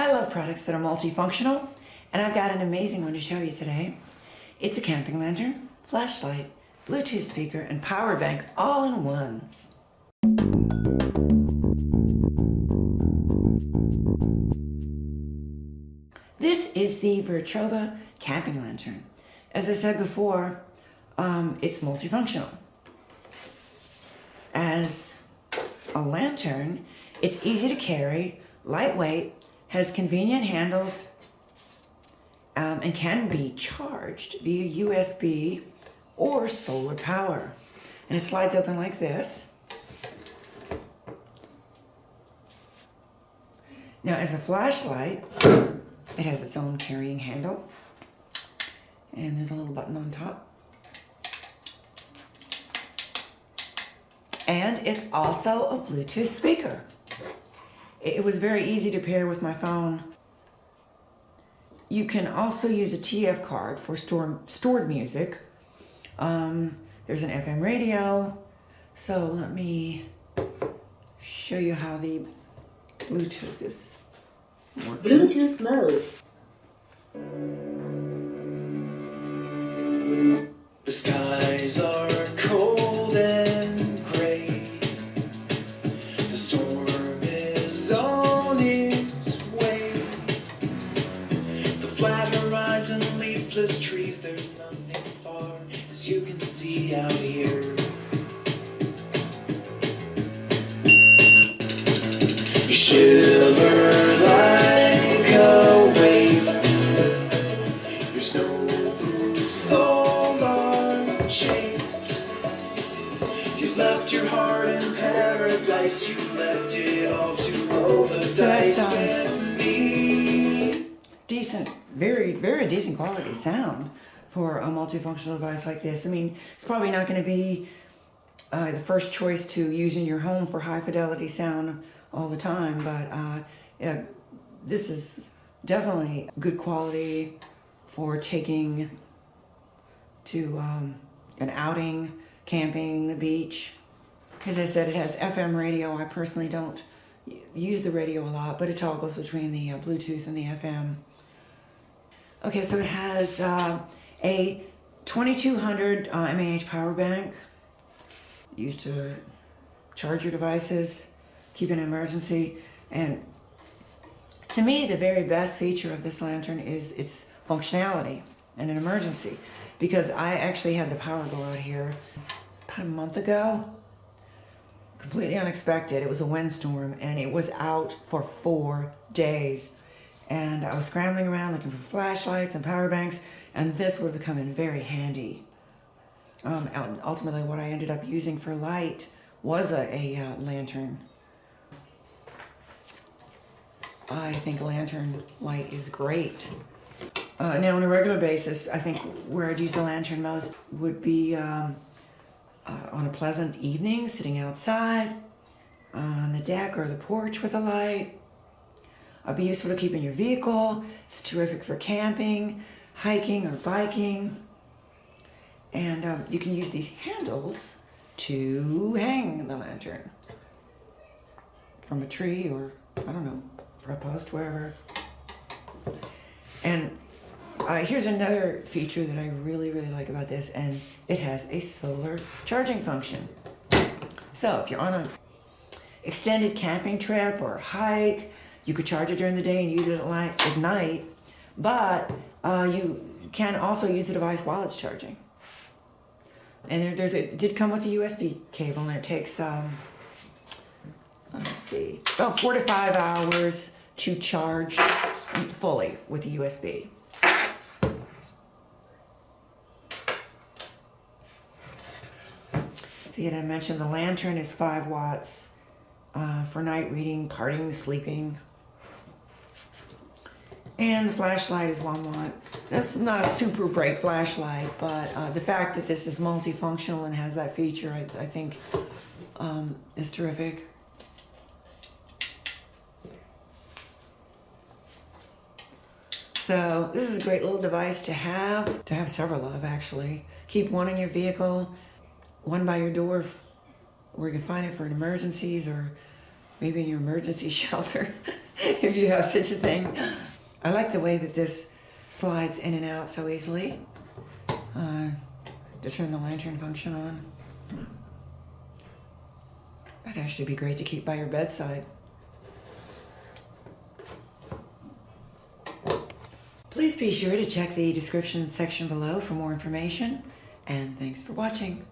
I love products that are multifunctional, and I've got an amazing one to show you today. It's a camping lantern, flashlight, Bluetooth speaker, and power bank all in one. This is the Virtroba camping lantern. As I said before, it's multifunctional. As a lantern, it's easy to carry, lightweight, has convenient handles, and can be charged via USB or solar power. And it slides open like this. Now, as a flashlight, it has its own carrying handle, and there's a little button on top. And it's also a Bluetooth speaker. It was very easy to pair with my phone. You can also use a TF card for stored music. There's an FM radio. So let me show you how the Bluetooth is working. Bluetooth mode. The skies are cold and gray. The storm is on its way. The flat horizon, leafless trees, there's nothing far as you can see out here. You shiver like a wave. Your snow boots soles are chafed. You left your heart in paradise. You left it all to roll the dice with me. Decent, very decent quality sound for a multifunctional device like this. I mean, it's probably not going to be the first choice to use in your home for high fidelity sound all the time, but yeah, this is definitely good quality for taking to an outing, camping, the beach. As I said, it has FM radio. I personally don't use the radio a lot, but it toggles between the Bluetooth and the FM. Okay, so it has a 2200 mAh power bank used to charge your devices, keep in an emergency. And to me, the very best feature of this lantern is its functionality in an emergency, because I actually had the power go out here about a month ago, completely unexpected. It was a windstorm and it was out for 4 days. And I was scrambling around looking for flashlights and power banks, and this would have come in very handy. Ultimately, what I ended up using for light was a lantern. I think lantern light is great. Now, on a regular basis, I think where I'd use a lantern most would be on a pleasant evening, sitting outside, on the deck or the porch with a light. It'd be useful to keep in your vehicle. It's terrific for camping, hiking, or biking. And you can use these handles to hang the lantern from a tree or, I don't know, for a post, wherever. And here's another feature that I really like about this, and it has a solar charging function. So if you're on an extended camping trip or hike, you could charge it during the day and use it at night, but you can also use the device while it's charging. And it did come with a USB cable, and it takes, let's see, about 4 to 5 hours to charge fully with the USB. See, and I mentioned the lantern is 5 watts for night reading, partying, sleeping. And the flashlight is 1 watt. That's not a super bright flashlight, but the fact that this is multifunctional and has that feature, I think is terrific. So this is a great little device to have several of, actually. Keep one in your vehicle, one by your door where you can find it for emergencies, or maybe in your emergency shelter. if you have such a thing. I like the way that this slides in and out so easily. To turn the lantern function on. That'd actually be great to keep by your bedside. Please be sure to check the description section below for more information, and thanks for watching.